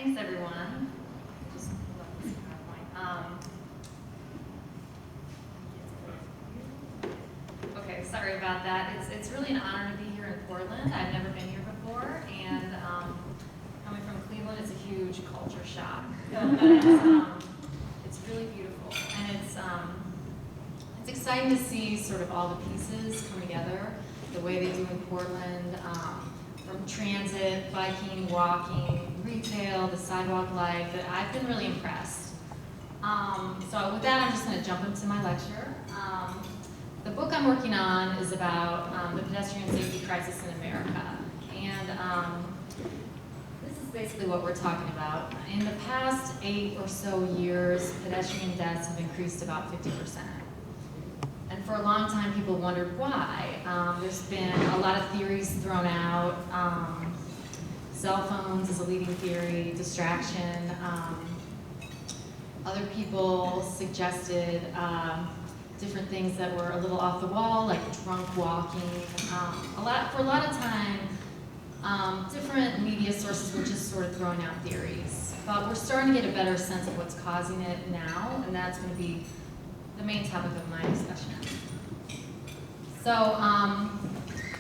Thanks, everyone. Just pull up this PowerPoint. Okay, sorry about that. It's really an honor to be here in Portland. I've never been here before, and coming from Cleveland, it's a huge culture shock. But it's really beautiful, and it's exciting to see sort of all the pieces come together the way they do in Portland. From transit, biking, walking, retail, the sidewalk life, I've been really impressed. So with that, I'm just going to jump into my lecture. The book I'm working on is about the pedestrian safety crisis in America. And this is basically what we're talking about. In the past 8 or so years, pedestrian deaths have increased about 50%. And for a long time, people wondered why. There's been a lot of theories thrown out. Cell phones is a leading theory, distraction. Other people suggested different things that were a little off the wall, like drunk walking. For a lot of time, different media sources were just sort of throwing out theories. But we're starting to get a better sense of what's causing it now, and that's going to be the main topic of my discussion. So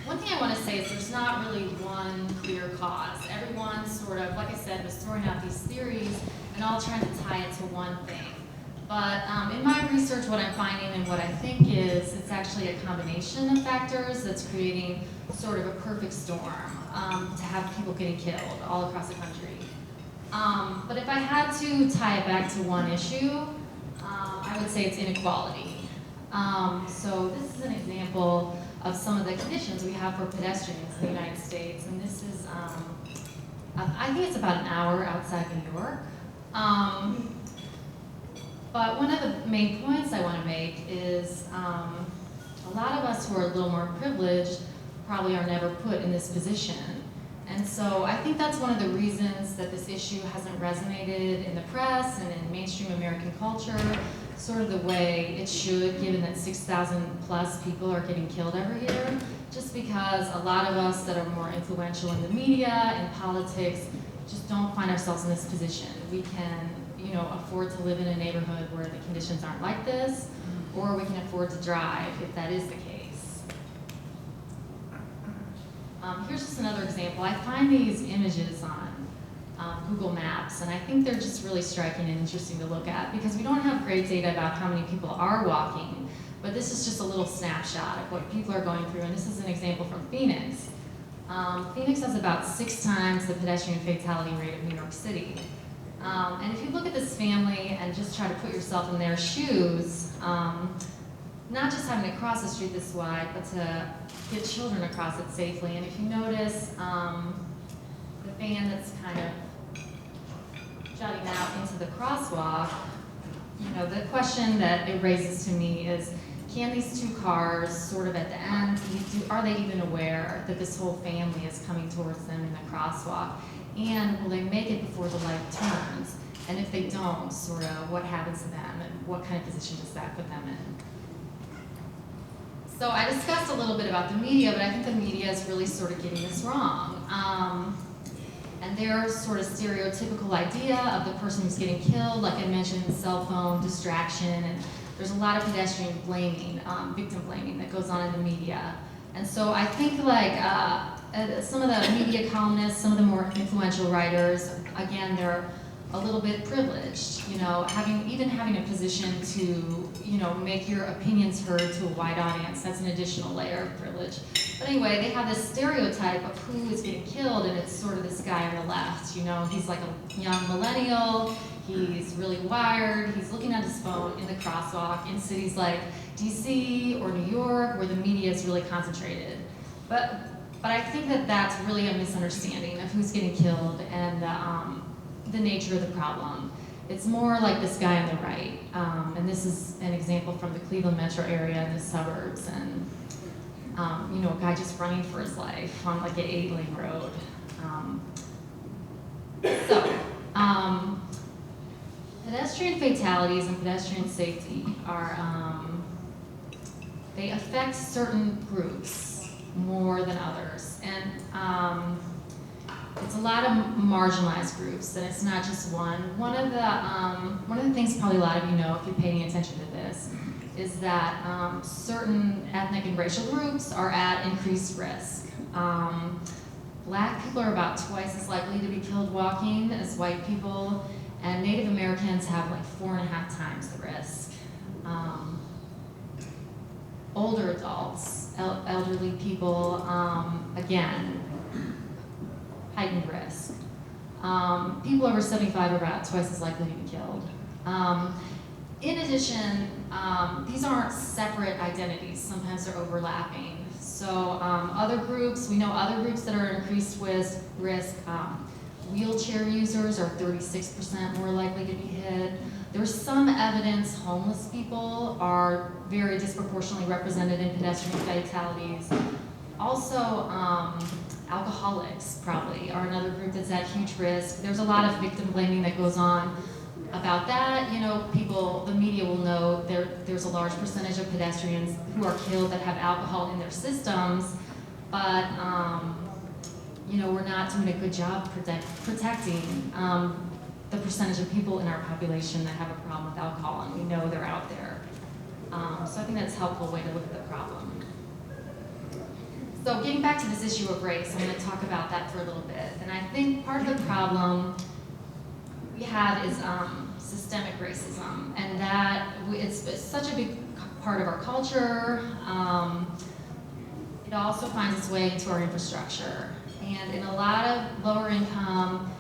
one thing I want to say is there's not really one clear cause. Everyone sort of, like I said, was throwing out these theories and all trying to tie it to one thing. But in my research, what I'm finding and what I think is it's actually a combination of factors that's creating sort of a perfect storm to have people getting killed all across the country. But if I had to tie it back to one issue, I would say it's inequality. So this is an example of some of the conditions we have for pedestrians in the United States, and this is, I think it's about an hour outside New York. But one of the main points I want to make is a lot of us who are a little more privileged probably are never put in this position. And so I think that's one of the reasons that this issue hasn't resonated in the press and in mainstream American culture sort of the way it should, given that 6,000 plus people are getting killed every year, just because a lot of us that are more influential in the media and politics just don't find ourselves in this position. We can, afford to live in a neighborhood where the conditions aren't like this, or we can afford to drive if that is the case. Here's just another example. I find these images on Google Maps, and I think they're just really striking and interesting to look at because we don't have great data about how many people are walking, but this is just a little snapshot of what people are going through, and this is an example from Phoenix. Phoenix has about 6 times the pedestrian fatality rate of New York City. And if you look at this family and just try to put yourself in their shoes, not just having to cross the street this wide, but to get children across it safely. And if you notice the van that's kind of jutting out into the crosswalk, the question that it raises to me is, can these 2 cars sort of at the end, are they even aware that this whole family is coming towards them in the crosswalk? And will they make it before the light turns? And if they don't, sort of what happens to them and what kind of position does that put them in? So I discussed a little bit about the media, but I think the media is really sort of getting this wrong. And their sort of stereotypical idea of the person who's getting killed, like I mentioned, cell phone, distraction, and there's a lot of pedestrian blaming, victim blaming that goes on in the media. And so I think some of the media columnists, some of the more influential writers, again, they're a little bit privileged, having a position to, make your opinions heard to a wide audience. That's an additional layer of privilege. But anyway, they have this stereotype of who is getting killed, and it's sort of this guy on the left. He's like a young millennial. He's really wired. He's looking at his phone in the crosswalk in cities like DC or New York, where the media is really concentrated. But I think that that's really a misunderstanding of who's getting killed and the nature of the problem. It's more like this guy on the right, and this is an example from the Cleveland metro area in the suburbs, and a guy just running for his life on like an 8-lane road. Pedestrian fatalities and pedestrian safety they affect certain groups more than others, and it's a lot of marginalized groups, and it's not just one. One of the things probably a lot of you know if you're paying attention to this is that certain ethnic and racial groups are at increased risk. Black people are about twice as likely to be killed walking as white people, and Native Americans have like 4.5 times the risk. Older adults, elderly people, again, heightened risk. People over 75 are about twice as likely to be killed. In addition, these aren't separate identities. Sometimes they're overlapping. So other groups, we know other groups that are at increased risk. Wheelchair users are 36% more likely to be hit. There's some evidence homeless people are very disproportionately represented in pedestrian fatalities. Also, alcoholics probably are another group that's at huge risk. There's a lot of victim blaming that goes on about that. You know, people, the media will know there's a large percentage of pedestrians who are killed that have alcohol in their systems, but you know, we're not doing a good job protecting the percentage of people in our population that have a problem with alcohol, and we know they're out there. So I think that's a helpful way to look at the problem. So getting back to this issue of race, I'm going to talk about that for a little bit. And I think part of the problem we have is systemic racism, and that it's such a big part of our culture. It also finds its way into our infrastructure. And in a lot of lower income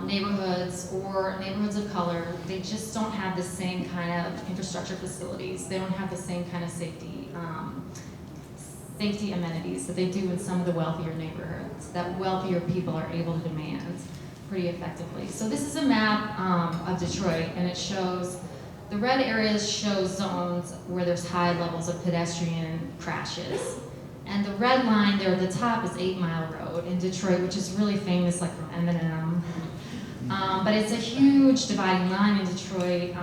neighborhoods or neighborhoods of color, they just don't have the same kind of infrastructure facilities. They don't have the same kind of safety amenities that they do in some of the wealthier neighborhoods that wealthier people are able to demand pretty effectively. So this is a map of Detroit, and it shows, the red areas show zones where there's high levels of pedestrian crashes. And the red line there at the top is 8 Mile Road in Detroit, which is really famous, like from Eminem. But it's a huge dividing line in Detroit.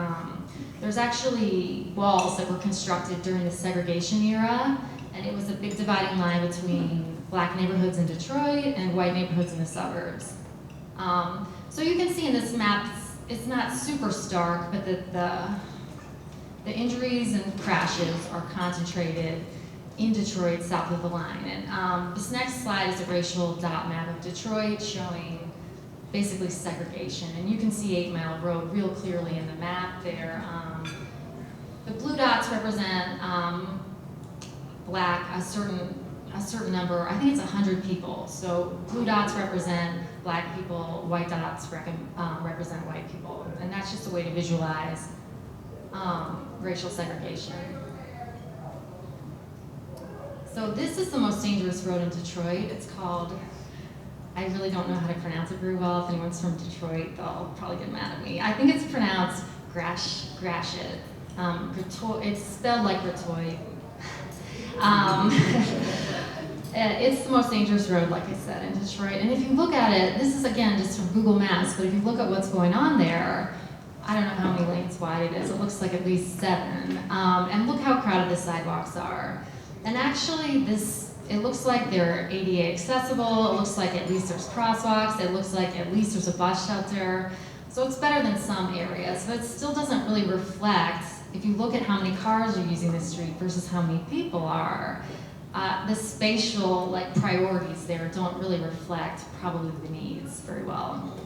There's actually walls that were constructed during the segregation era, and it was a big dividing line between black neighborhoods in Detroit and white neighborhoods in the suburbs. So you can see in this map, it's not super stark, but the injuries and crashes are concentrated in Detroit, south of the line. And this next slide is a racial dot map of Detroit showing basically segregation. And you can see 8 Mile Road real clearly in the map there. The blue dots represent black, a certain number, I think it's 100 people. So blue dots represent black people, white dots represent white people. And that's just a way to visualize racial segregation. So this is the most dangerous road in Detroit. It's called, I really don't know how to pronounce it very well. If anyone's from Detroit, they'll probably get mad at me. I think it's pronounced Gratiot. It's spelled like Gratiot. It's the most dangerous road, like I said, in Detroit. And if you look at it, this is again just from Google Maps, but if you look at what's going on there, I don't know how many lanes wide it is. It looks like at least 7. And look how crowded the sidewalks are. And actually, it looks like they're ADA accessible. It looks like at least there's crosswalks. It looks like at least there's a bus shelter. So it's better than some areas, but it still doesn't really reflect, if you look at how many cars are using the street versus how many people are, the spatial priorities there don't really reflect probably the needs very well.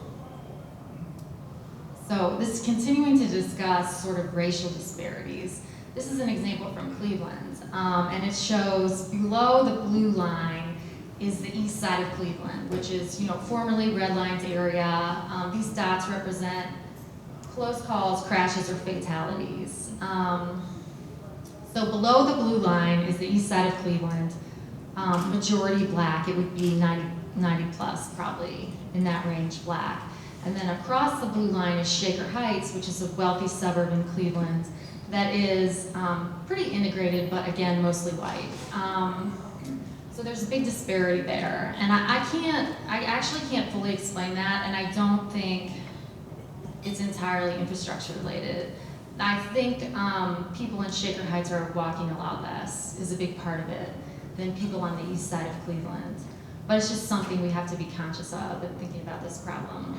So this is continuing to discuss sort of racial disparities. This is an example from Cleveland, and it shows below the blue line is the east side of Cleveland, which is, formerly redlined area. These dots represent close calls, crashes, or fatalities. So below the blue line is the east side of Cleveland, majority black. It would be 90 plus probably, in that range black. And then across the blue line is Shaker Heights, which is a wealthy suburb in Cleveland that is pretty integrated, but again, mostly white. So there's a big disparity there. And I actually can't fully explain that, and I don't think it's entirely infrastructure related. I think people in Shaker Heights are walking a lot less, is a big part of it, than people on the east side of Cleveland. but it's just something we have to be conscious of in thinking about this problem.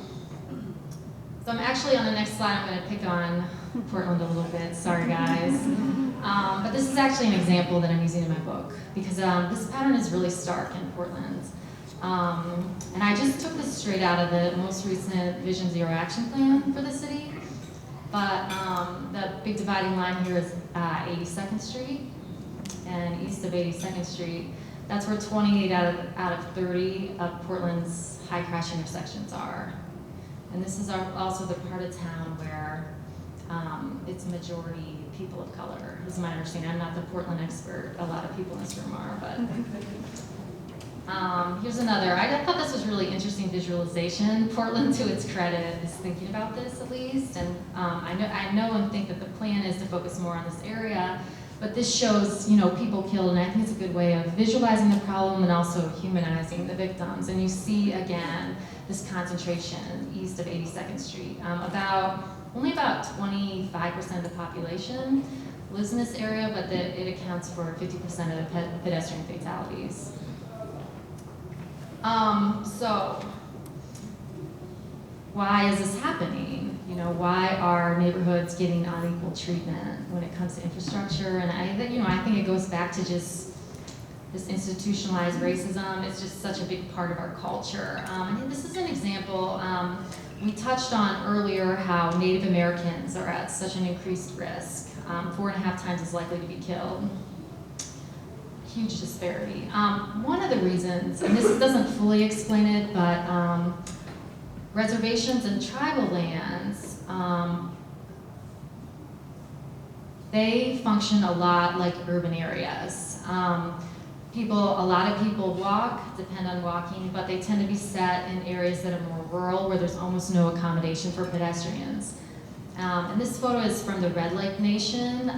So I'm actually, on the next slide, I'm going to pick on Portland a little bit. Sorry, guys. But this is actually an example that I'm using in my book, because this pattern is really stark in Portland. And I just took this straight out of the most recent Vision Zero action plan for the city. But the big dividing line here is 82nd Street, and east of 82nd Street, that's where 28 out of 30 of Portland's high crash intersections are. And this is also the part of town where it's majority people of color, is my understanding. I'm not the Portland expert, a lot of people in this room are, but. Here's another. I thought this was really interesting visualization. Portland, to its credit, is thinking about this at least, and I know and think that the plan is to focus more on this area, but this shows, people killed, and I think it's a good way of visualizing the problem and also humanizing the victims. And you see, again, this concentration east of 82nd Street. Only about 25% of the population lives in this area, but it accounts for 50% of the pedestrian fatalities. So why is this happening? Why are neighborhoods getting unequal treatment when it comes to infrastructure? And I think it goes back to just this institutionalized racism. It's just such a big part of our culture. And this is an example. We touched on earlier how Native Americans are at such an increased risk, 4.5 times as likely to be killed. Huge disparity. One of the reasons, and this doesn't fully explain it, but reservations and tribal lands, they function a lot like urban areas. A lot of people depend on walking, but they tend to be set in areas that are more rural, where there's almost no accommodation for pedestrians. And this photo is from the Red Lake Nation,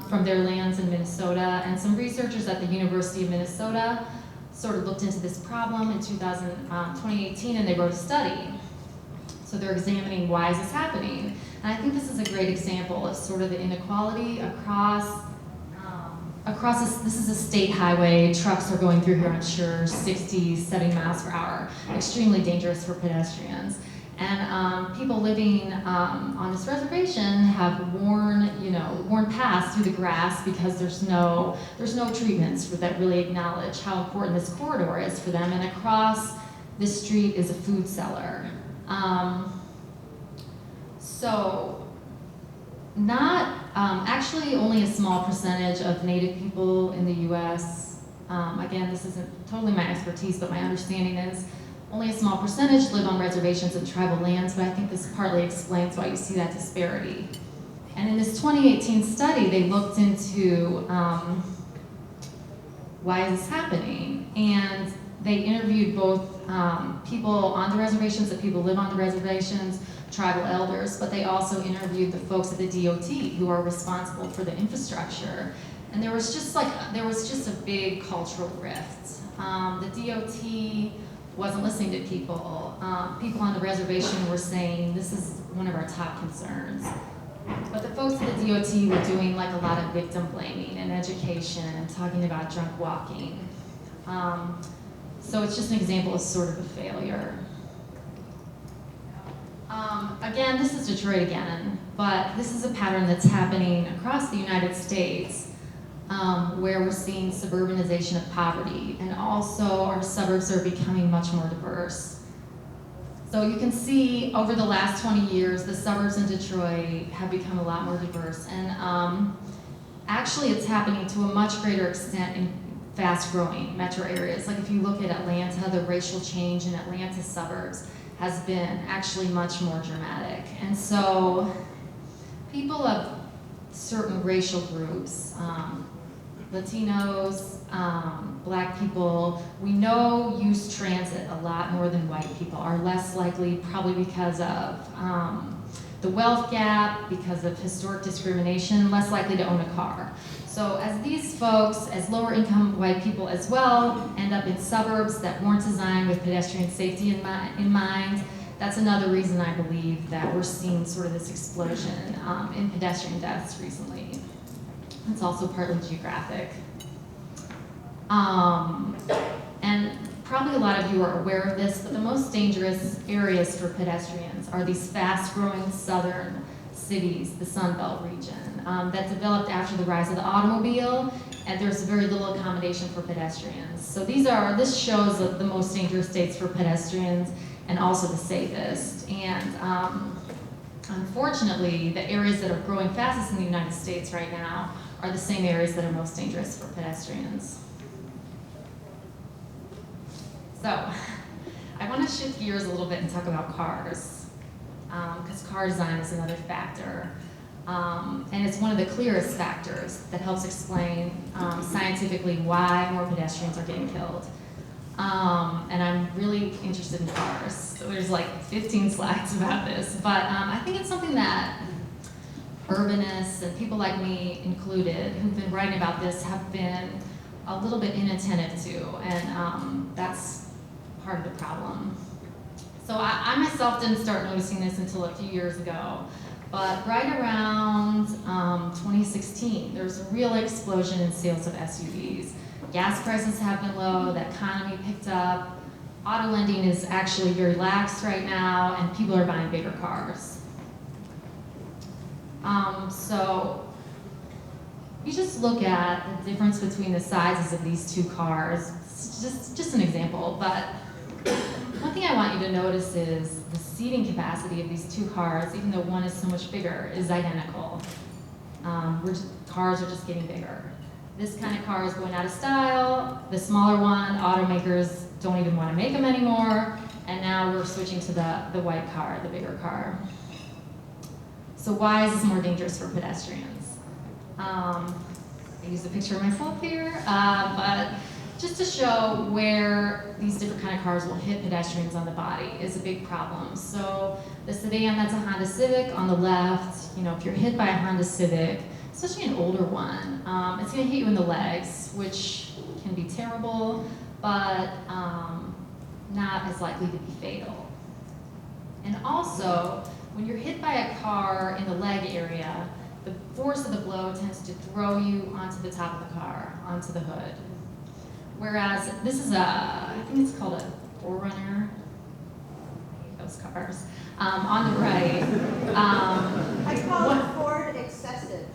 from their lands in Minnesota, and some researchers at the University of Minnesota sort of looked into this problem in 2018, and they wrote a study. So they're examining, why is this happening? And I think this is a great example of sort of the inequality across this is a state highway. Trucks are going through here, I'm sure, 60, 70 miles per hour. Extremely dangerous for pedestrians. And people living on this reservation have worn paths through the grass because there's no treatments that really acknowledge how important this corridor is for them. And across this street is a food cellar. Actually only a small percentage of Native people in the U.S. Again, this isn't totally my expertise, but my understanding is only a small percentage live on reservations and tribal lands, but I think this partly explains why you see that disparity. And in this 2018 study, they looked into why is this happening? And they interviewed both people on the reservations, the people who live on the reservations, tribal elders, but they also interviewed the folks at the DOT who are responsible for the infrastructure. And there was just a big cultural rift. The DOT wasn't listening to people. People on the reservation were saying, this is one of our top concerns. But the folks at the DOT were doing like a lot of victim blaming and education and talking about drunk walking. So it's just an example of sort of a failure. Again, this is Detroit again, but this is a pattern that's happening across the United States, where we're seeing suburbanization of poverty, and also our suburbs are becoming much more diverse. So you can see over the last 20 years, the suburbs in Detroit have become a lot more diverse, and actually it's happening to a much greater extent in fast-growing metro areas. Like if you look at Atlanta, the racial change in Atlanta's suburbs has been actually much more dramatic. And so people of certain racial groups, Latinos, Black people, we know use transit a lot more than white people, are less likely, probably because of the wealth gap, because of historic discrimination, less likely to own a car. So as these folks, as lower income white people as well, end up in suburbs that weren't designed with pedestrian safety in mind, that's another reason I believe that we're seeing sort of this explosion in pedestrian deaths recently. It's also partly geographic. And probably a lot of you are aware of this, but the most dangerous areas for pedestrians are these fast-growing southern cities, the Sun Belt region, that developed after the rise of the automobile, and there's very little accommodation for pedestrians. So this shows the most dangerous states for pedestrians and also the safest. And unfortunately, the areas that are growing fastest in the United States right now are the same areas that are most dangerous for pedestrians. So, I want to shift gears a little bit and talk about cars, because car design is another factor. And it's one of the clearest factors that helps explain scientifically why more pedestrians are getting killed. And I'm really interested in cars, so there's like 15 slides about this, but I think it's something that urbanists and people like me included who've been writing about this have been a little bit inattentive to, and that's part of the problem. So I myself didn't start noticing this until a few years ago, but right around 2016, there was a real explosion in sales of SUVs. Gas prices have been low, the economy picked up, auto lending is actually very lax right now, and people are buying bigger cars. So you just look at the difference between the sizes of these two cars. It's just an example, but one thing I want you to notice is the seating capacity of these two cars, even though one is so much bigger, is identical. Cars are just getting bigger. This kind of car is going out of style. The smaller one, automakers don't even want to make them anymore, and now we're switching to the white car, the bigger car. So why is this more dangerous for pedestrians? I used a picture of myself here, but just to show where these different kind of cars will hit pedestrians on the body is a big problem. So the sedan, that's a Honda Civic on the left. You know, if you're hit by a Honda Civic, especially an older one, it's going to hit you in the legs, which can be terrible, but not as likely to be fatal. And also, when you're hit by a car in the leg area, the force of the blow tends to throw you onto the top of the car, onto the hood. Whereas this is I think it's called a 4Runner, those cars, on the right. I call it Ford Excessive.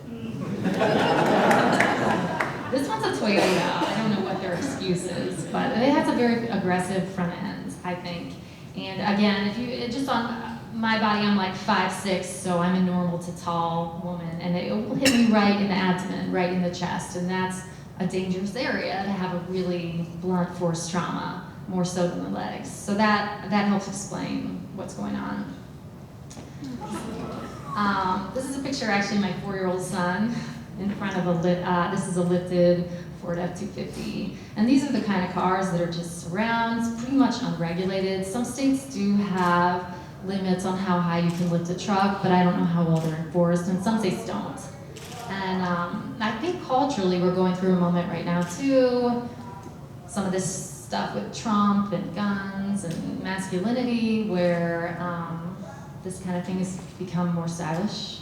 This one's a Toyota. I don't know what their excuse is, but it has a very aggressive front end, I think. And again, if you just on my body, I'm like 5'6", so I'm a normal to tall woman, and it will hit me right in the abdomen, right in the chest, and that's a dangerous area to have a really blunt force trauma, more so than the legs. So that helps explain what's going on. This is a picture actually of my 4-year-old son in front of this is a lifted Ford F-250. And these are the kind of cars that are just surrounds, pretty much unregulated. Some states do have limits on how high you can lift a truck, but I don't know how well they're enforced, and some states don't. And I think culturally we're going through a moment right now too. Some of this stuff with Trump and guns and masculinity where this kind of thing has become more stylish.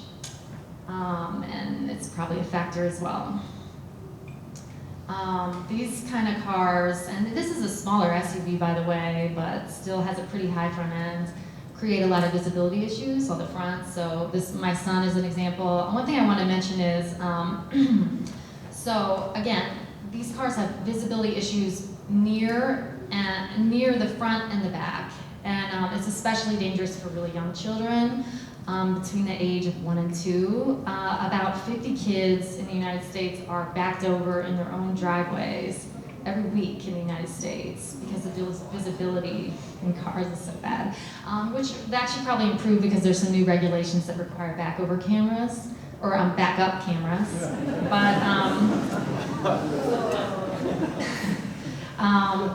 And it's probably a factor as well. These kind of cars, and this is a smaller SUV by the way, but still has a pretty high front end, create a lot of visibility issues on the front. So my son is an example. One thing I want to mention is, so again, these cars have visibility issues near the front and the back. And it's especially dangerous for really young children between the age of 1 and 2. About 50 kids in the United States are backed over in their own driveways every week in the United States because the visibility in cars is so bad. Which that should probably improve because there's some new regulations that require backover cameras or backup cameras.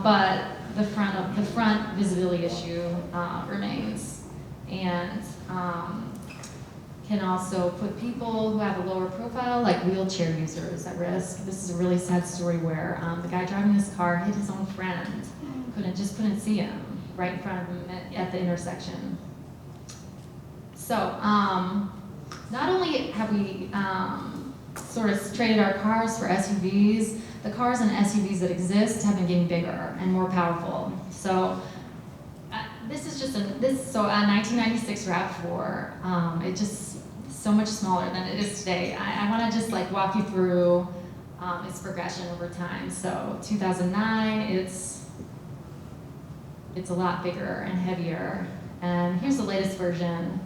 But the front visibility issue remains, and can also put people who have a lower profile, like wheelchair users, at risk. This is a really sad story where the guy driving this car hit his own friend, couldn't see him right in front of him at the intersection. So not only have we sort of traded our cars for SUVs, the cars and SUVs that exist have been getting bigger and more powerful. So this is just a 1996 RAV4. It just so much smaller than it is today. I want to just like walk you through its progression over time. So 2009, it's a lot bigger and heavier. And here's the latest version.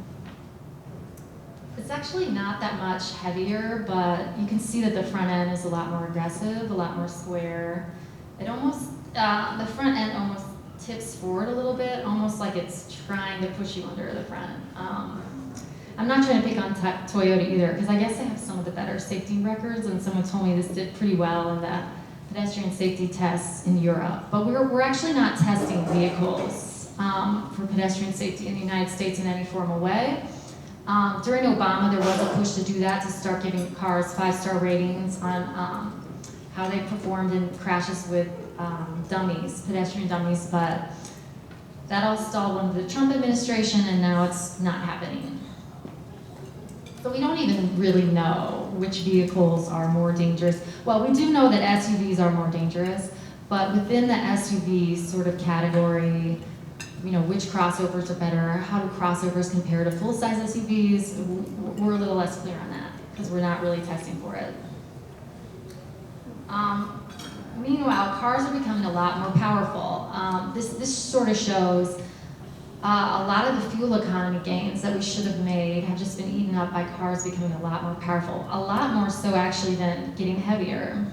It's actually not that much heavier, but you can see that the front end is a lot more aggressive, a lot more square. It almost, the front end almost tips forward a little bit, almost like it's trying to push you under the front. I'm not trying to pick on Toyota either, because I guess they have some of the better safety records, and someone told me this did pretty well in the pedestrian safety tests in Europe. But we're actually not testing vehicles for pedestrian safety in the United States in any formal way. During Obama, there was a push to do that, to start giving cars 5-star ratings on how they performed in crashes with dummies, pedestrian dummies, but that all stalled under the Trump administration, and now it's not happening. So we don't even really know which vehicles are more dangerous. Well, we do know that SUVs are more dangerous, but within the SUV sort of category, you know, which crossovers are better, how do crossovers compare to full-size SUVs, we're a little less clear on that, because we're not really testing for it. Meanwhile, cars are becoming a lot more powerful. This sort of shows a lot of the fuel economy gains that we should have made have just been eaten up by cars becoming a lot more powerful, a lot more so actually than getting heavier.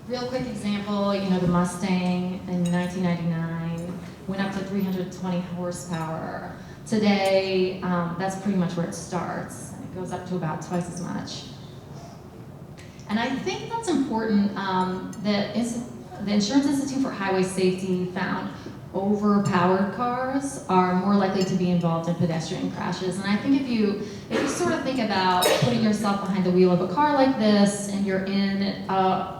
Real quick example, you know, the Mustang in 1999 went up to 320 horsepower. Today, that's pretty much where it starts. It goes up to about twice as much. And I think that's important. The Insurance Institute for Highway Safety found overpowered cars are more likely to be involved in pedestrian crashes. And I think if you sort of think about putting yourself behind the wheel of a car like this and you're in an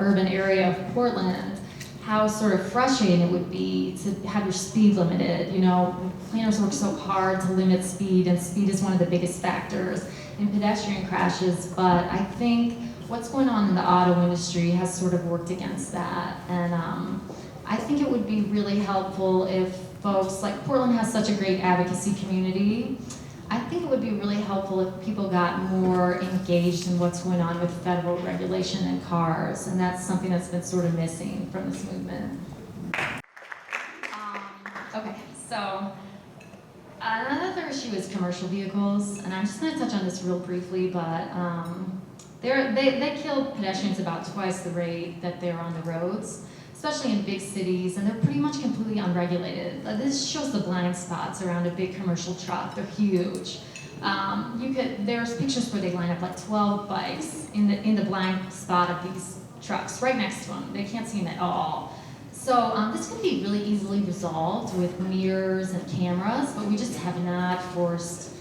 urban area of Portland, how sort of frustrating it would be to have your speed limited. You know, planners work so hard to limit speed, and speed is one of the biggest factors in pedestrian crashes, but I think what's going on in the auto industry has sort of worked against that. And I think it would be really helpful if folks, like Portland has such a great advocacy community, I think it would be really helpful if people got more engaged in what's going on with federal regulation in cars, and that's something that's been sort of missing from this movement. Okay, so another issue is commercial vehicles, and I'm just going to touch on this real briefly, but they kill pedestrians about twice the rate that they're on the roads, especially in big cities, and they're pretty much completely unregulated. This shows the blind spots around a big commercial truck. They're huge. There's pictures where they line up like 12 bikes in the blind spot of these trucks, right next to them. They can't see them at all. So this can be really easily resolved with mirrors and cameras, but we just have not forced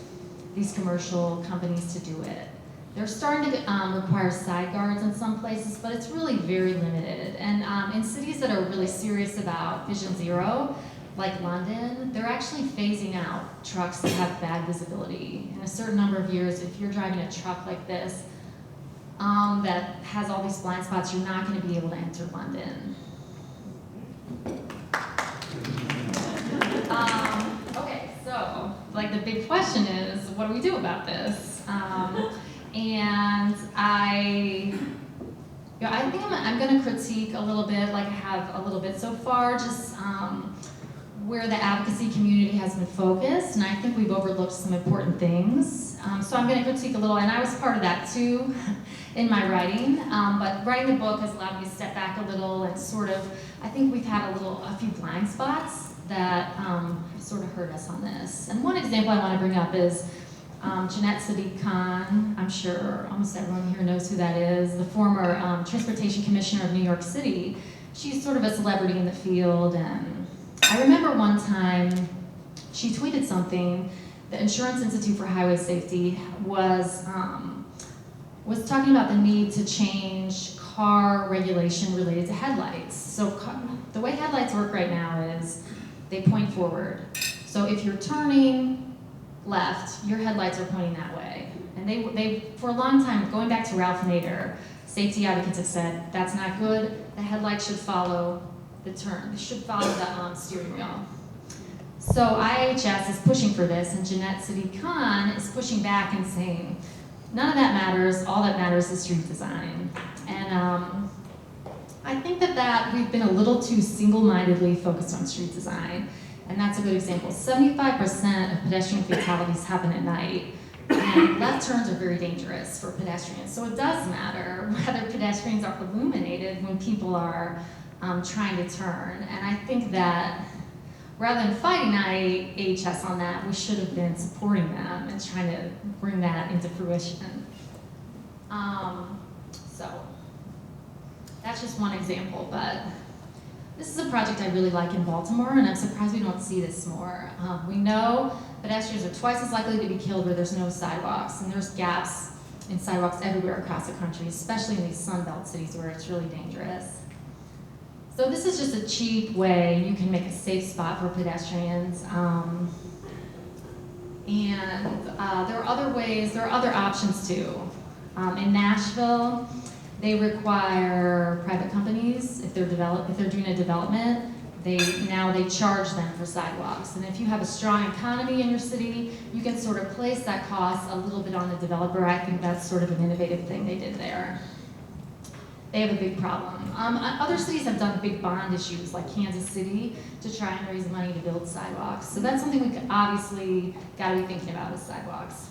these commercial companies to do it. They're starting to require side guards in some places, but it's really very limited. And in cities that are really serious about Vision Zero, like London, they're actually phasing out trucks that have bad visibility. In a certain number of years, if you're driving a truck like this that has all these blind spots, you're not going to be able to enter London. Okay, so like the big question is, what do we do about this? And I think I'm going to critique a little bit, like I have a little bit so far, just where the advocacy community has been focused, and I think we've overlooked some important things. So I'm going to critique a little, and I was part of that too in my writing, but writing the book has allowed me to step back a little and sort of, I think we've had a few blind spots that have sort of hurt us on this. And one example I want to bring up is Jeanette Sadiq Khan. I'm sure almost everyone here knows who that is, the former Transportation Commissioner of New York City. She's sort of a celebrity in the field, and I remember one time she tweeted something. The Insurance Institute for Highway Safety was talking about the need to change car regulation related to headlights. So the way headlights work right now is they point forward. So if you're turning left, your headlights are pointing that way. And they for a long time, going back to Ralph Nader, Safety advocates have said that's not good. The headlights should follow the turn. They should follow the steering wheel. So IHS is pushing for this, and Jeanette City-Khan is pushing back and saying, none of that matters. All that matters is street design. And I think that we've been a little too single-mindedly focused on street design, and that's a good example. 75% of pedestrian fatalities happen at night. And left turns are very dangerous for pedestrians. So it does matter whether pedestrians are illuminated when people are trying to turn. And I think that rather than fighting IHS on that, we should have been supporting them and trying to bring that into fruition. So that's just one example, but this is a project I really like in Baltimore, and I'm surprised we don't see this more. We know pedestrians are twice as likely to be killed where there's no sidewalks, and there's gaps in sidewalks everywhere across the country, especially in these Sunbelt cities where it's really dangerous. So this is just a cheap way you can make a safe spot for pedestrians. There are other ways, there are other options too. In Nashville, they require private companies, if they're doing a development, they charge them for sidewalks. And if you have a strong economy in your city, you can sort of place that cost a little bit on the developer. I think that's sort of an innovative thing they did there. They have a big problem. Other cities have done big bond issues, like Kansas City, to try and raise money to build sidewalks. So that's something we obviously got to be thinking about with sidewalks.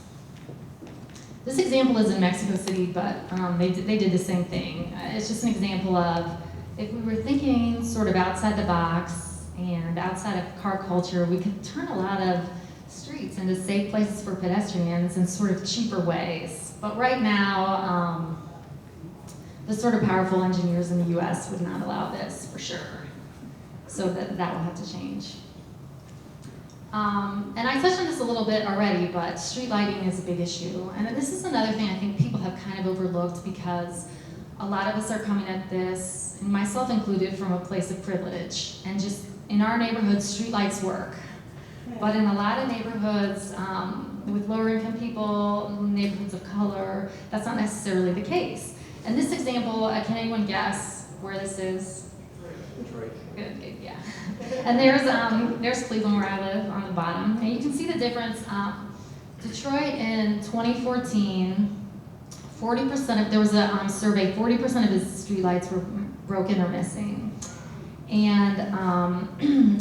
This example is in Mexico City, but they did the same thing. It's just an example of, if we were thinking sort of outside the box and outside of car culture, we could turn a lot of streets into safe places for pedestrians in sort of cheaper ways. But right now, the sort of powerful engineers in the US would not allow this, for sure. So that will have to change. And I touched on this a little bit already, but street lighting is a big issue. And this is another thing I think people have kind of overlooked, because a lot of us are coming at this, and myself included, from a place of privilege. And just in our neighborhoods, street lights work. But in a lot of neighborhoods, with lower income people, neighborhoods of color, that's not necessarily the case. And this example, can anyone guess where this is? Detroit. Good, yeah. And there's Cleveland, where I live, on the bottom. And you can see the difference. Detroit in 2014, 40% of, there was a survey, 40% of its streetlights were broken or missing. And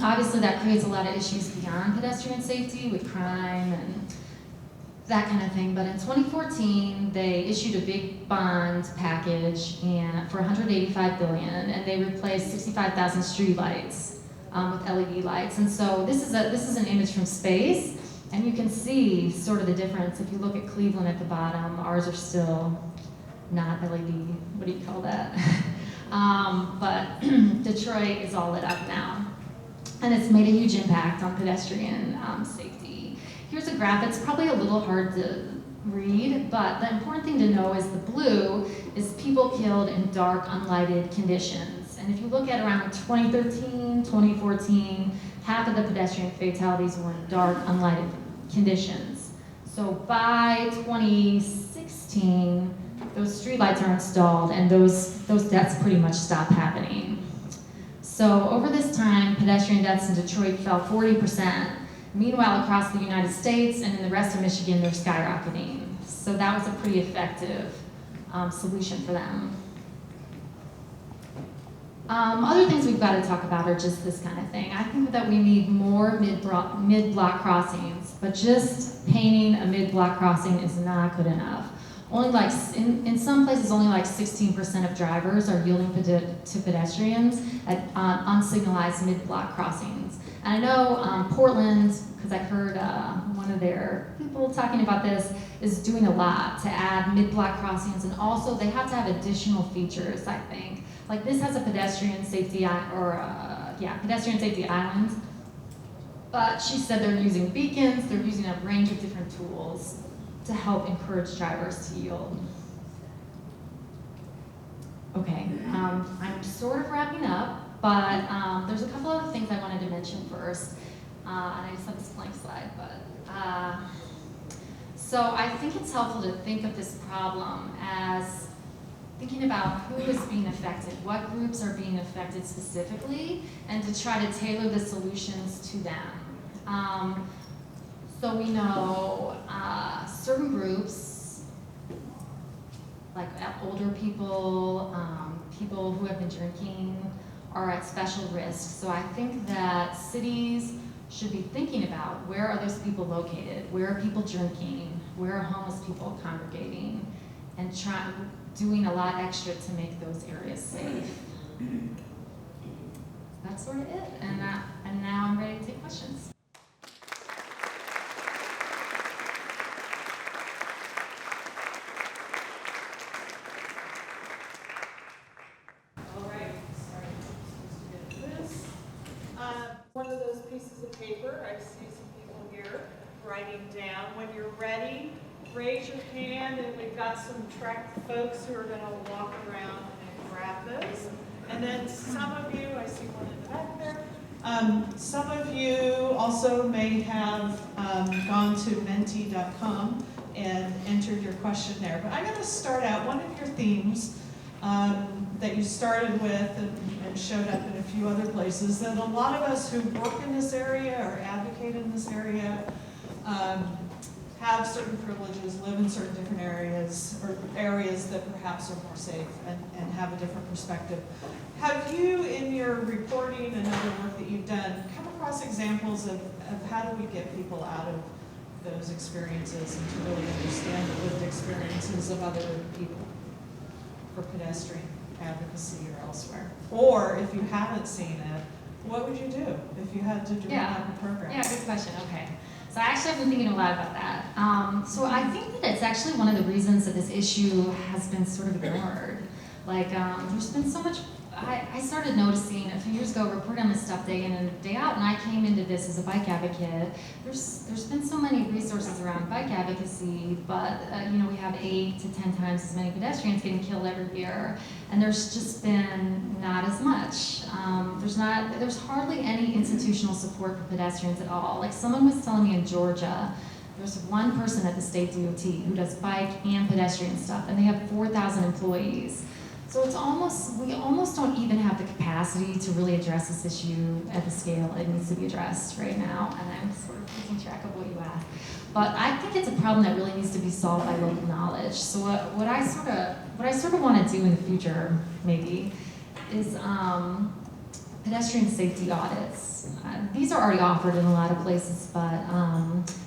obviously that creates a lot of issues beyond pedestrian safety with crime and that kind of thing. But in 2014, they issued a big bond package and for $185 billion, and they replaced 65,000 streetlights with LED lights. And so this is an image from space, and you can see sort of the difference. If you look at Cleveland at the bottom, ours are still not LED. What do you call that? But Detroit is all lit up now, and it's made a huge impact on pedestrian safety. Here's a graph. It's probably a little hard to read, but the important thing to know is the blue is people killed in dark, unlighted conditions. And if you look at around 2013, 2014, half of the pedestrian fatalities were in dark, unlighted conditions. So by 2016, those streetlights are installed, and those deaths pretty much stop happening. So over this time, pedestrian deaths in Detroit fell 40%. Meanwhile, across the United States and in the rest of Michigan, they're skyrocketing. So that was a pretty effective solution for them. Other things we've got to talk about are just this kind of thing. I think that we need more mid-block crossings, but just painting a mid-block crossing is not good enough. Only like, in some places, only like 16% of drivers are yielding to pedestrians at unsignalized mid-block crossings. And I know Portland, because I heard one of their people talking about this, is doing a lot to add mid-block crossings, and also they have to have additional features, I think. Like this has a pedestrian safety pedestrian safety island, but she said they're using beacons, they're using a range of different tools to help encourage drivers to yield. Okay, I'm sort of wrapping up, but there's a couple other things I wanted to mention first. And I just have this blank slide, but so I think it's helpful to think of this problem as thinking about who is being affected, what groups are being affected specifically, and to try to tailor the solutions to them. So we know certain groups, like older people, people who have been drinking, are at special risk. So I think that cities should be thinking about where are those people located, where are people drinking, where are homeless people congregating, and doing a lot extra to make those areas safe. That's sort of it, and now I'm ready to take questions. One of those pieces of paper, I see some people here writing down. When you're ready, raise your hand, and we've got some track folks who are going to walk around and grab those. And then some of you, I see one in the back there, some of you also may have gone to menti.com and entered your question there. But I'm going to start out, one of your themes that you started with and showed up in a few other places, that a lot of us who work in this area or advocate in this area have certain privileges, live in certain different areas, or areas that perhaps are more safe and have a different perspective. Have you, in your reporting and other work that you've done, come across examples of how do we get people out of those experiences and to really understand the lived experiences of other people for pedestrian advocacy or elsewhere? Or if you haven't seen it, what would you do if you had to dream up a program? Yeah, good question. Okay. So I actually have been thinking a lot about that. So I think that it's actually one of the reasons that this issue has been sort of ignored. Like, there's been so much. I started noticing a few years ago, reporting on this stuff day in and day out, and I came into this as a bike advocate. There's been so many resources around bike advocacy, but we have 8 to 10 times as many pedestrians getting killed every year, and there's just been not as much. There's hardly any institutional support for pedestrians at all. Like someone was telling me in Georgia, there's one person at the state DOT who does bike and pedestrian stuff, and they have 4,000 employees. So we almost don't even have the capacity to really address this issue at the scale it needs to be addressed right now, and I'm sort of losing track of what you asked. But I think it's a problem that really needs to be solved by local knowledge. So what I sort of want to do in the future, maybe, is pedestrian safety audits. These are already offered in a lot of places, but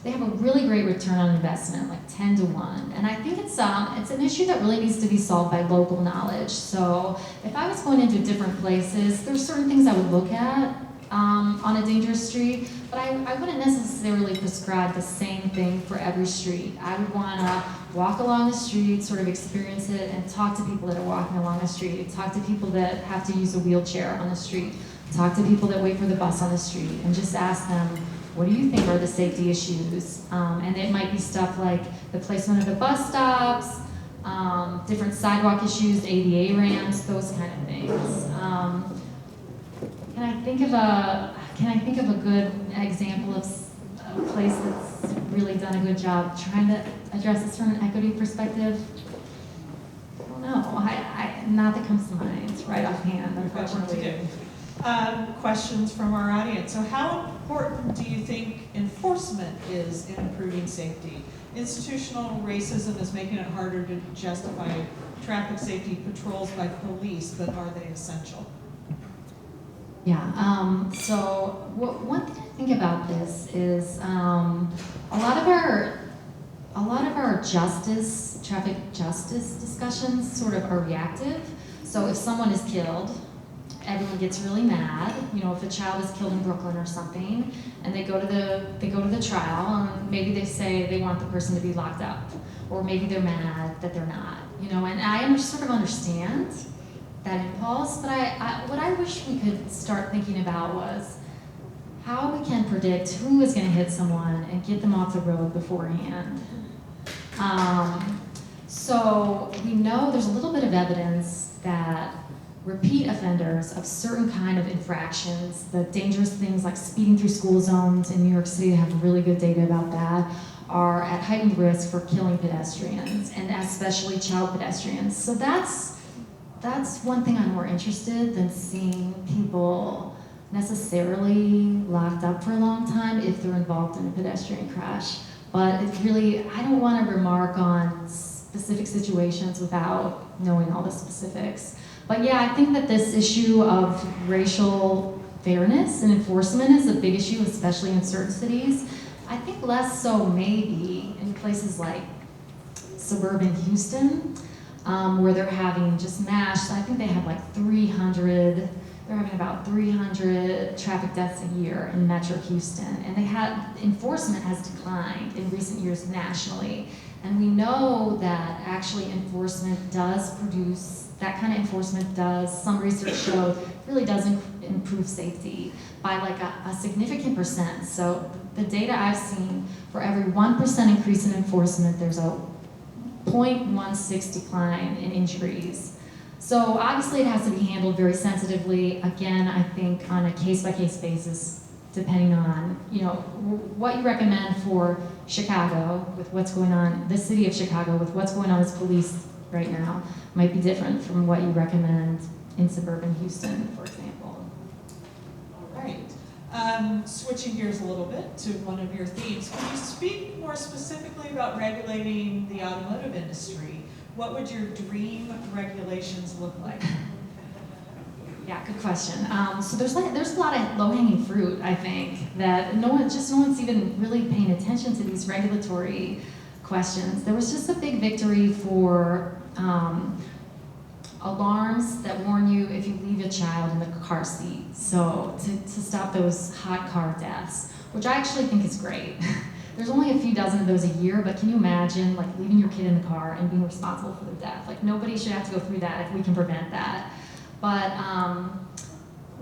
they have a really great return on investment, like 10 to 1. And I think it's an issue that really needs to be solved by local knowledge. So if I was going into different places, there's certain things I would look at on a dangerous street, but I wouldn't necessarily prescribe the same thing for every street. I would want to walk along the street, sort of experience it, and talk to people that are walking along the street, talk to people that have to use a wheelchair on the street, talk to people that wait for the bus on the street, and just ask them, what do you think are the safety issues? And it might be stuff like the placement of the bus stops, different sidewalk issues, ADA ramps, those kind of things. Can I think of a good example of a place that's really done a good job trying to address this from an equity perspective? I don't know. Not that comes to mind right offhand, unfortunately. Questions from our audience. So how important do you think enforcement is in improving safety? Institutional racism is making it harder to justify traffic safety patrols by police, but are they essential? Yeah, so one thing I think about this is a lot of our traffic justice discussions sort of are reactive. So if someone is killed, everyone gets really mad. If a child is killed in Brooklyn or something, and they go to the trial, and maybe they say they want the person to be locked up, or maybe they're mad that they're not. And I sort of understand that impulse, but what I wish we could start thinking about was how we can predict who is going to hit someone and get them off the road beforehand. So we know there's a little bit of evidence that repeat offenders of certain kind of infractions, the dangerous things like speeding through school zones in New York City, have really good data about that, are at heightened risk for killing pedestrians, and especially child pedestrians. So that's that's one thing I'm more interested than seeing people necessarily locked up for a long time if they're involved in a pedestrian crash. But it really, I don't want to remark on specific situations without knowing all the specifics. But yeah, I think that this issue of racial fairness and enforcement is a big issue, especially in certain cities. I think less so maybe in places like suburban Houston, where they're having just mass, I think they have like 300, they're having about 300 traffic deaths a year in Metro Houston. And enforcement has declined in recent years nationally. And we know that actually enforcement does produce, that kind of enforcement does, some research shows, really does improve safety by like a significant percent. So the data I've seen, for every 1% increase in enforcement, there's a 0.16 decline in injuries. So obviously it has to be handled very sensitively. Again, I think on a case-by-case basis, depending on, you know, what you recommend for Chicago with what's going on, the city of Chicago with what's going on with police right now might be different from what you recommend in suburban Houston, for example. All right. Switching gears a little bit to one of your themes, can you speak more specifically about regulating the automotive industry? What would your dream regulations look like? Yeah, good question. So there's a lot of low-hanging fruit, I think, that no one's even really paying attention to these regulatory questions. There was just a big victory for alarms that warn you if you leave a child in the car seat. So to stop those hot car deaths, which I actually think is great. There's only a few dozen of those a year, but can you imagine like leaving your kid in the car and being responsible for their death? Like nobody should have to go through that if we can prevent that. But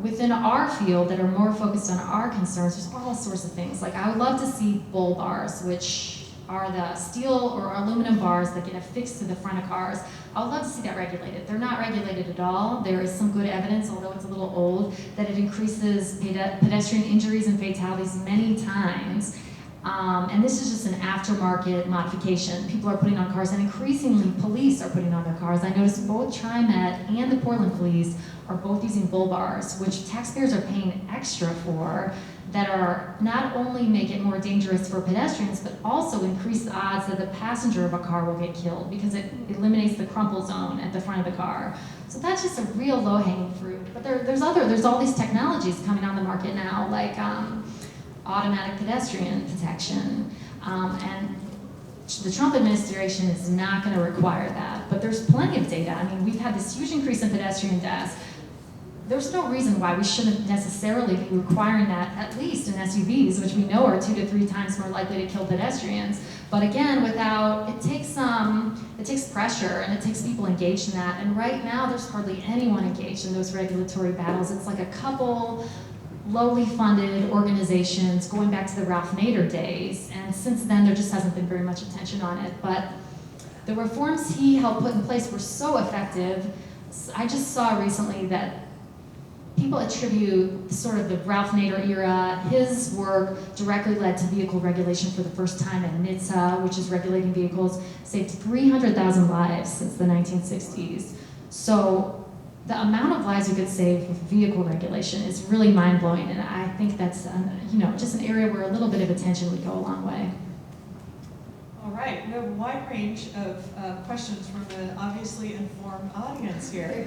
within our field that are more focused on our concerns, there's all sorts of things. Like I would love to see bull bars, which are the steel or aluminum bars that get affixed to the front of cars. I would love to see that regulated. They're not regulated at all. There is some good evidence, although it's a little old, that it increases pedestrian injuries and fatalities many times. And this is just an aftermarket modification. People are putting on cars, and increasingly police are putting on their cars. I noticed both TriMet and the Portland police are both using bull bars, which taxpayers are paying extra for, that are not only make it more dangerous for pedestrians, but also increase the odds that the passenger of a car will get killed because it eliminates the crumple zone at the front of the car. So that's just a real low-hanging fruit. But there's all these technologies coming on the market now, like automatic pedestrian protection, and the Trump administration is not going to require that, but there's plenty of data. I mean, we've had this huge increase in pedestrian deaths. There's no reason why we shouldn't necessarily be requiring that, at least in SUVs, which we know are 2 to 3 times more likely to kill pedestrians. But again, it takes pressure and it takes people engaged in that. And right now, there's hardly anyone engaged in those regulatory battles. It's like a couple lowly funded organizations going back to the Ralph Nader days, and since then there just hasn't been very much attention on it. But the reforms he helped put in place were so effective. I just saw recently that people attribute sort of the Ralph Nader era, his work directly led to vehicle regulation for the first time, and NHTSA, which is regulating vehicles, saved 300,000 lives since the 1960s. So the amount of lives we could save with vehicle regulation is really mind-blowing, and I think that's just an area where a little bit of attention would go a long way. All right, we have a wide range of questions from an obviously informed audience here.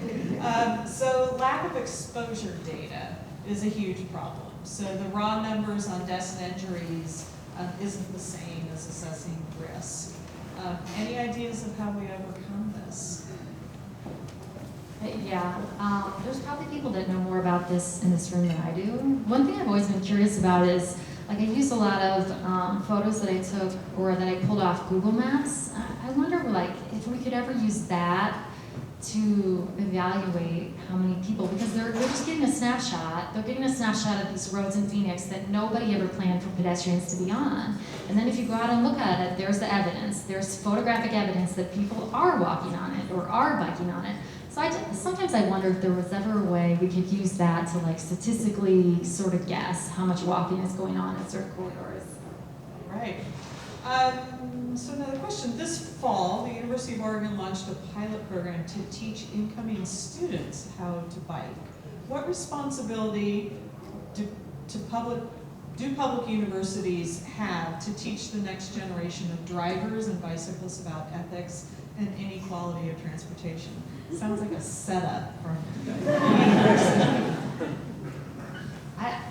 So lack of exposure data is a huge problem. So the raw numbers on deaths and injuries isn't the same as assessing risk. Any ideas of how we overcome this? Yeah, there's probably people that know more about this in this room than I do. One thing I've always been curious about is, like, I use a lot of photos that I took or that I pulled off Google Maps. I wonder, like, if we could ever use that to evaluate how many people, because they're just getting a snapshot. They're getting a snapshot of these roads in Phoenix that nobody ever planned for pedestrians to be on. And then if you go out and look at it, there's the evidence. There's photographic evidence that people are walking on it or are biking on it. So sometimes I wonder if there was ever a way we could use that to like statistically sort of guess how much walking is going on in certain corridors. Right. So another question, this fall, the University of Oregon launched a pilot program to teach incoming students how to bike. What responsibility do public universities have to teach the next generation of drivers and bicyclists about ethics and inequality of transportation? Sounds like a setup from university. I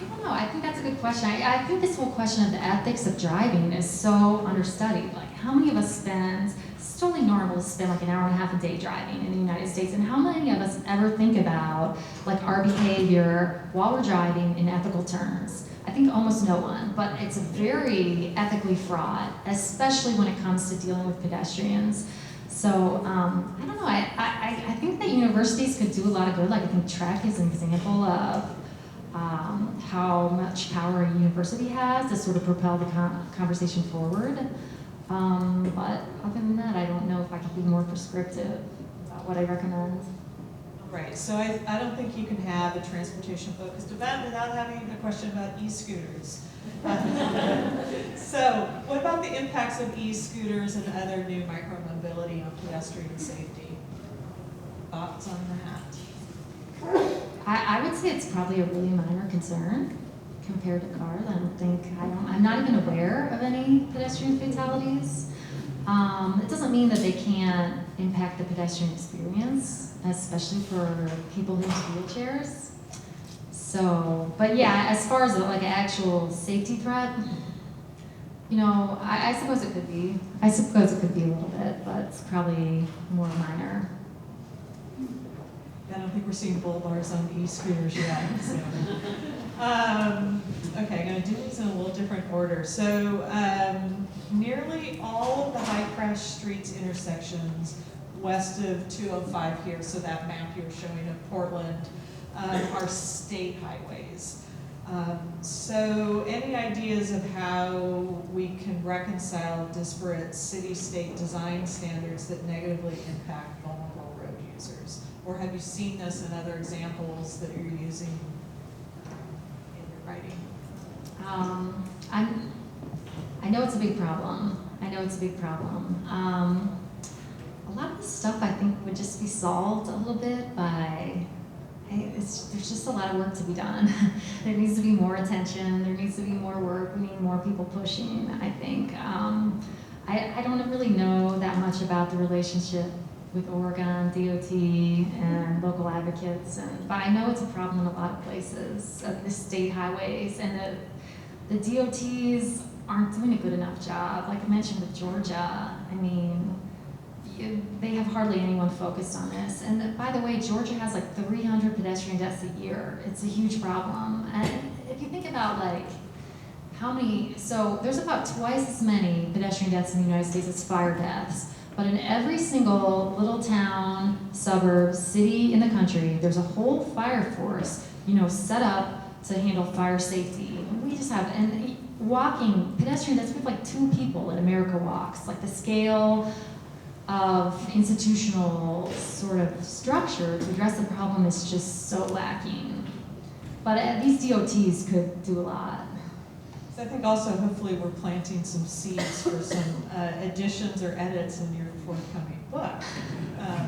don't know. I think that's a good question. I think this whole question of the ethics of driving is so understudied. Like, how many of us spend, it's totally normal to spend like an hour and a half a day driving in the United States, and how many of us ever think about like our behavior while we're driving in ethical terms? I think almost no one, but it's very ethically fraught, especially when it comes to dealing with pedestrians. So, I don't know, I think that universities could do a lot of good. Like, I think Trek is an example of how much power a university has to sort of propel the conversation forward. But other than that, I don't know if I can be more prescriptive about what I recommend. Right, so I don't think you can have a transportation-focused event without having a question about e-scooters. So, what about the impacts of e-scooters and other new micromobility on pedestrian safety? Thoughts on that? I would say it's probably a really minor concern compared to cars. I'm not even aware of any pedestrian fatalities. It doesn't mean that they can't impact the pedestrian experience, especially for people who use wheelchairs. So, but yeah, as far as like an actual safety threat, you know, I suppose it could be. I suppose it could be a little bit, but it's probably more minor. I don't think we're seeing bull bars on e-scooters yet. So. Okay, I'm going to do these in a little different order. So nearly all of the high crash streets intersections west of 205 here, so that map you're showing of Portland, are state highways. So any ideas of how we can reconcile disparate city-state design standards that negatively impact vulnerable road users? Or have you seen this in other examples that you're using in your writing? I know it's a big problem. A lot of the stuff I think would just be solved a little bit by, there's just a lot of work to be done. There needs to be more attention, there needs to be more work, we need more people pushing, I think. I don't really know that much about the relationship with Oregon, DOT, and local advocates, but I know it's a problem in a lot of places, the state highways, and the DOTs aren't doing a good enough job. Like I mentioned with Georgia, I mean, they have hardly anyone focused on this. And by the way, Georgia has like 300 pedestrian deaths a year. It's a huge problem. And if you think about like how many, so there's about twice as many pedestrian deaths in the United States as fire deaths. But in every single little town, suburb, city in the country, there's a whole fire force, you know, set up to handle fire safety. And we just have, and walking, pedestrian deaths, we have like 2 people at America Walks. Like the scale of institutional sort of structure to address the problem is just so lacking. But these DOTs could do a lot. So I think also hopefully we're planting some seeds for some additions or edits in your forthcoming book.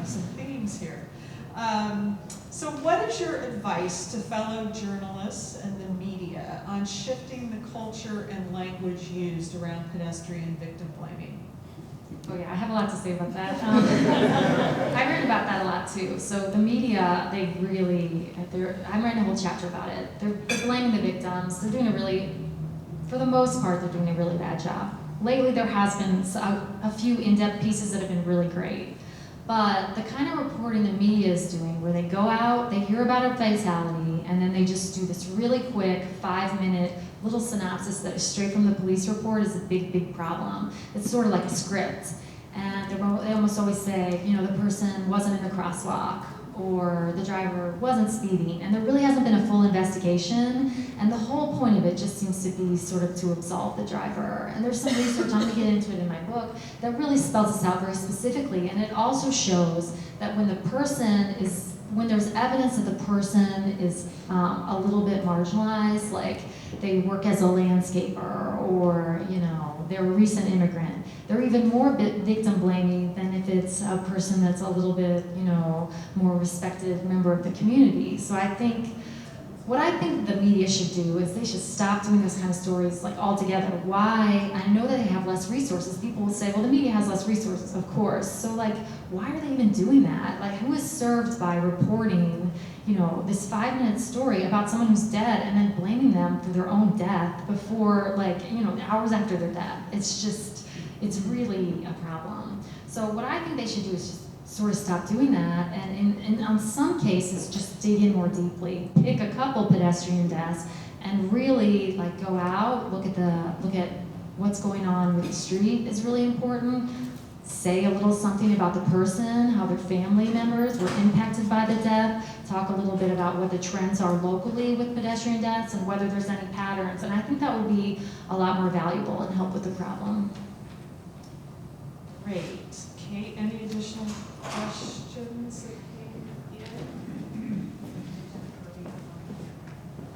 Some themes here. So what is your advice to fellow journalists and the media on shifting the culture and language used around pedestrian victim blaming? Oh yeah, I have a lot to say about that. I read about that a lot too. So the media, I'm writing a whole chapter about it. They're blaming the victims. They're doing for the most part, they're doing a really bad job. Lately there has been a few in-depth pieces that have been really great. But the kind of reporting the media is doing, where they go out, they hear about a fatality, and then they just do this really quick 5-minute little synopsis that is straight from the police report, is a big, big problem. It's sort of like a script. And they almost always say, you know, the person wasn't in the crosswalk, or the driver wasn't speeding, and there really hasn't been a full investigation, and the whole point of it just seems to be sort of to absolve the driver. And there's some research, I'm gonna get into it in my book, that really spells this out very specifically, and it also shows that when the person is when there's evidence that the person is a little bit marginalized, like they work as a landscaper or, you know, they're a recent immigrant, they're even more victim blaming than if it's a person that's a little bit, you know, more respected member of the community. So I think, what I think the media should do is they should stop doing those kind of stories like altogether. Why? I know that they have less resources. People will say, well, the media has less resources, of course. So like, why are they even doing that? Like, who is served by reporting, you know, this 5-minute story about someone who's dead and then blaming them for their own death before, like, you know, hours after their death? It's just, it's really a problem. So what I think they should do is just sort of stop doing that, and in some cases just dig in more deeply. Pick a couple pedestrian deaths and really like go out, look at what's going on with the street is really important. Say a little something about the person, how their family members were impacted by the death. Talk a little bit about what the trends are locally with pedestrian deaths and whether there's any patterns. And I think that would be a lot more valuable and help with the problem. Great. Kate, any additional questions that came in?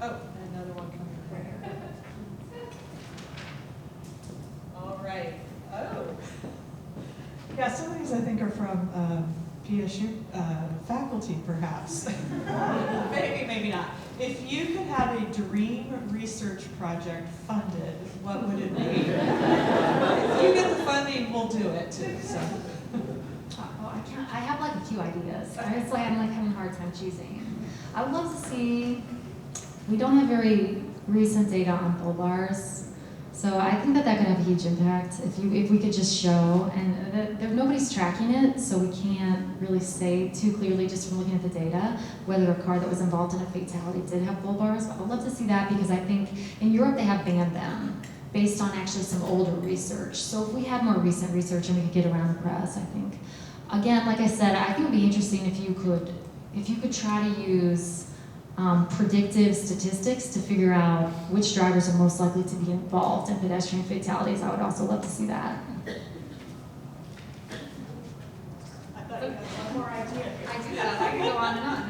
Oh, and another one coming right here. All right. Oh. Yeah, some of these I think are from PSU faculty, perhaps. Maybe, maybe not. If you could have a dream research project funded, what would it be? If you get the funding, we'll do it too. So. I have like a few ideas. It's like I'm like having a hard time choosing. I would love to see, we don't have very recent data on bull bars, so I think that that could have a huge impact if we could just show, and nobody's tracking it, so we can't really say too clearly just from looking at the data whether a car that was involved in a fatality did have bull bars. But I'd love to see that because I think in Europe they have banned them based on actually some older research. So if we had more recent research and we could get around the press, I think. Again, like I said, I think it would be interesting if you could try to use predictive statistics to figure out which drivers are most likely to be involved in pedestrian fatalities. I would also love to see that. I thought you had one more idea here. I do that. I could go on and on.